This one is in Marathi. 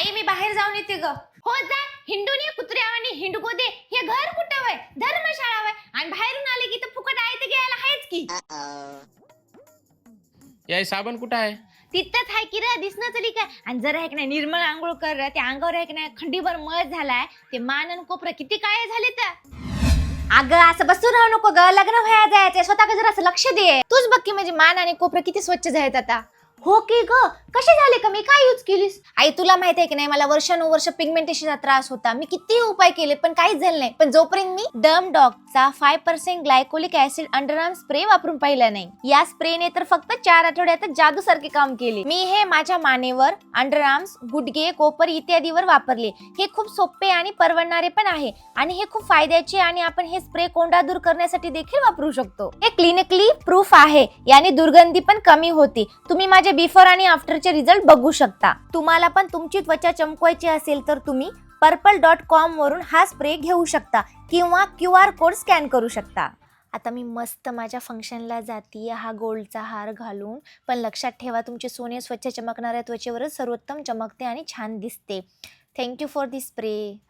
आई मी बाहेर जाऊन येते ग. हो जा, हिंडून ये कुत्र्यावानी हिंडको दे. हे घर कुठं वय? धर्मशाळा वय. आणि बाहेरून आले की तर फुकट आहे ते घ्यायला आहेच की. याय साबण कुठं आहे? तिथंच आहे की र, दिसणं चली काय. आणि जरा आहे की नाही निर्मळ आंघोळ कर र. त्या अंगावर आहे की नाही खंडीभर मळ झालाय. ते मान आणि कोपरं किती काळे झाले तर. अगं असं बसून राहू नको ग, लग्न व्हायला जायचंय, स्वतःकडे जरा असं लक्ष दे. तूच बघ की म्हणजे मान आणि कोपरं किती स्वच्छ झालेत आता. हो की ग, कसे झाले का? मी काय यूज केलीस? आई तुला माहित आहे की नाही, मला वर्षानुवर्ष पिगमेंटेशनचा त्रास होता. मी किती उपाय केले पण काहीच झालं नाही. पण जोपर्यंत मी डर्म डॉगचा 5% ग्लायकोलिक ऍसिड अंडरआर्म स्प्रे वापरून पाहिला नाही, या स्प्रेने तर फक्त 4 आठवड्यात जादू सारखे काम केले. मी हे माझ्या मानेवर, अंडरआर्म्स, गुडघे, कोपर इत्यादीवर वापरले. हे खूप सोपे आणि परवडणारे पण आहे आणि हे खूप फायद्याचे आणि आपण हे स्प्रे कोंडा दूर करण्यासाठी देखील वापरू शकतो. हे क्लिनिकली प्रूफ आहे. याने दुर्गंधी पण कमी होती. तुम्ही माझे बिफोर आणि आफ्टरचे रिझल्ट बघू शकता. तुम्हाला पण तुमची त्वचा चमकवायची असेल तर तुम्ही purple.com वरून हा स्प्रे घेऊ शकता किंवा QR कोड स्कॅन करू शकता. आता मी मस्त माझ्या फंक्शनला जातीये हा गोल्डचा हार घालून. पण लक्षात ठेवा, तुमचे सोने स्वच्छ चमकणाऱ्या त्वचेवरच सर्वोत्तम चमकते आणि छान दिसते. Thank you for this spray.